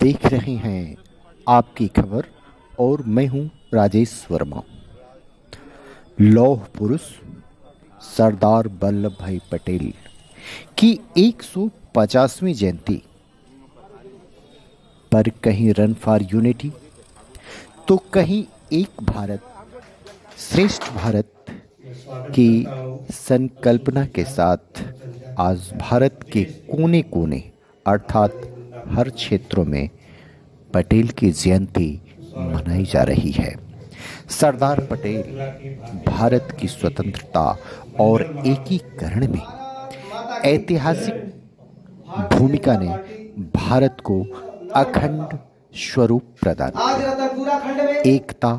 देख रहे हैं आपकी खबर और मैं हूं राजेश वर्मा। लौह पुरुष सरदार वल्लभ भाई पटेल की 150वीं जयंती पर कहीं रन फॉर यूनिटी तो कहीं एक भारत श्रेष्ठ भारत की संकल्पना के साथ आज भारत के कोने कोने अर्थात हर क्षेत्रों में पटेल की जयंती मनाई जा रही है। सरदार पटेल भारत की स्वतंत्रता और एकीकरण में ऐतिहासिक भूमिका ने भारत को अखंड स्वरूप प्रदान किया। एकता,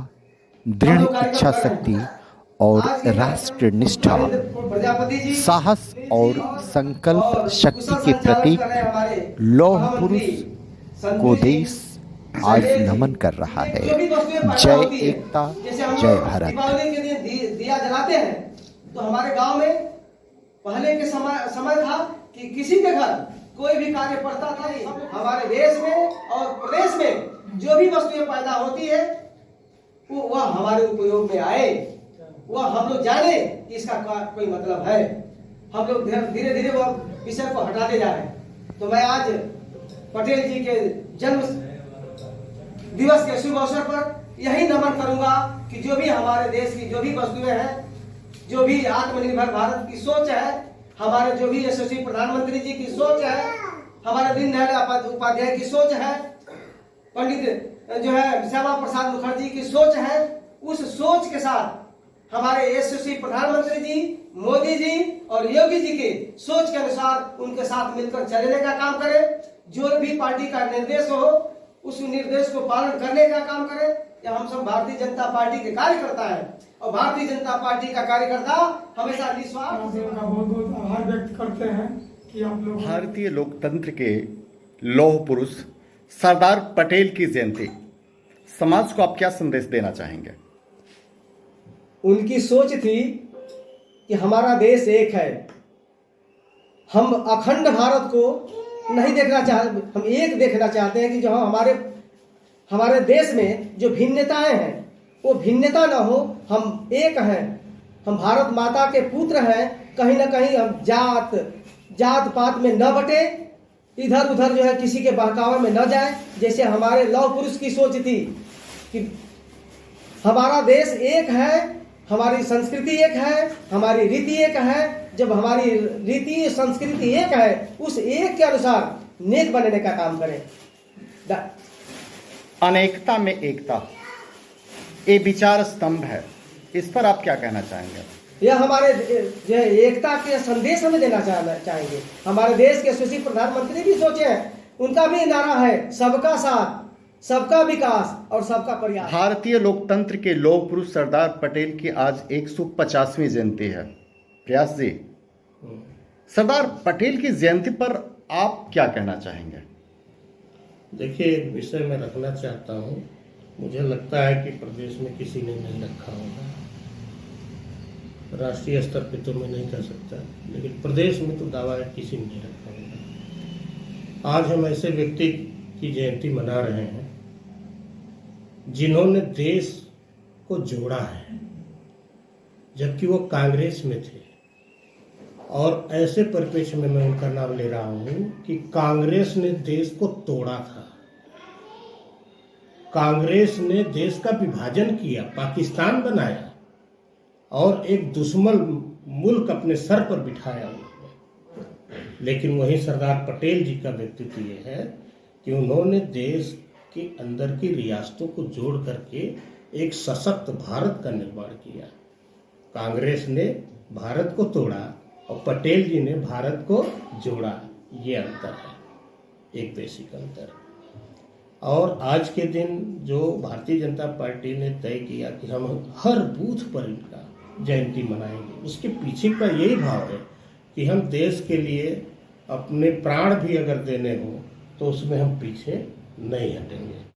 दृढ़ इच्छा शक्ति और राष्ट्र निष्ठा, साहस और संकल्प शक्ति के प्रतीक लौह पुरुष को देश आज नमन कर रहा है। जय एकता, जय भारत। दीपावली के दिन दिया जलाते हैं तो हमारे गांव में पहले के समय था कि किसी के घर कोई भी कार्य पड़ता था। हमारे देश में और प्रदेश में जो भी वस्तुएं पैदा होती है वह हमारे उपयोग में आए, वह हम लोग जाने कि इसका कोई मतलब है। हम लोग धीरे धीरे वह विषय को हटाते जा रहे हैं। तो मैं आज पटेल जी के जन्म दिवस के शुभ अवसर पर यही नमन करूंगा कि जो भी हमारे देश की जो भी वस्तुएं हैं, जो भी आत्मनिर्भर भारत की सोच है, हमारे जो भी यशस्वी प्रधानमंत्री जी की सोच है, हमारे दीनदयाल उपाध्याय की सोच है, पंडित जो है श्यामा प्रसाद मुखर्जी की सोच है, उस सोच के साथ हमारे यशस्वी प्रधानमंत्री जी, मोदी जी और योगी जी के सोच के अनुसार उनके साथ मिलकर चलने का काम करें। जो भी पार्टी का निर्देश हो उस निर्देश को पालन करने का काम करें। या हम सब भारतीय जनता पार्टी के कार्यकर्ता हैं और भारतीय जनता पार्टी का कार्यकर्ता हमेशा निस्वार्थ बहुत बहुत आभार व्यक्त करते हैं कि आप लोग भारतीय लोकतंत्र के लौह पुरुष सरदार पटेल की जयंती, समाज को आप क्या संदेश देना चाहेंगे? उनकी सोच थी कि हमारा देश एक है, हम अखंड भारत को नहीं देखना चाहते, हम एक देखना चाहते हैं कि जो हमारे देश में जो भिन्नताएं हैं वो भिन्नता ना हो, हम एक हैं, हम भारत माता के पुत्र हैं। कहीं ना कहीं हम जात पात में न बटे, इधर उधर जो है किसी के बहकावे में न जाए। जैसे हमारे लौह पुरुष की सोच थी कि हमारा देश एक है, हमारी संस्कृति एक है, हमारी रीति एक है। जब हमारी रीति संस्कृति एक है, उस एक के अनुसार नेक बनने का काम करें। अनेकता में एकता, ये विचार स्तंभ है, इस पर आप क्या कहना चाहेंगे? यह हमारे जो एकता के संदेश हमें देना चाहेंगे। हमारे देश के यशस्वी प्रधानमंत्री भी सोचे हैं, उनका भी नारा है सबका साथ, सबका विकास और सबका प्रयास। भारतीय लोकतंत्र के लौह पुरुष सरदार पटेल की आज 150वीं जयंती है। प्रयास जी, सरदार पटेल की जयंती पर आप क्या कहना चाहेंगे? देखिए, एक विषय मैं रखना चाहता हूँ। मुझे लगता है कि प्रदेश में किसी ने नहीं रखा होगा, राष्ट्रीय स्तर पे तो मैं नहीं कह सकता, लेकिन प्रदेश में तो दावा है किसी ने नहीं रखा होगा। आज हम ऐसे व्यक्ति की जयंती मना रहे हैं जिन्होंने देश को जोड़ा है, जबकि वो कांग्रेस में थे। और ऐसे परिप्रेक्ष्य में मैं उनका नाम ले रहा हूं कि कांग्रेस ने देश को तोड़ा था, कांग्रेस ने देश का विभाजन किया, पाकिस्तान बनाया और एक दुश्मन मुल्क अपने सर पर बिठाया उन्होंने। लेकिन वहीं सरदार पटेल जी का व्यक्तित्व ये है कि उन्होंने देश के अंदर की रियासतों को जोड़ करके एक सशक्त भारत का निर्माण किया। कांग्रेस ने भारत को तोड़ा और पटेल जी ने भारत को जोड़ा, ये अंतर है, एक बेसिक अंतर। और आज के दिन जो भारतीय जनता पार्टी ने तय किया कि हम हर बूथ पर इनका जयंती मनाएंगे, उसके पीछे का यही भाव है कि हम देश के लिए अपने प्राण भी अगर देने हो तो उसमें हम पीछे नहीं हटेंगे।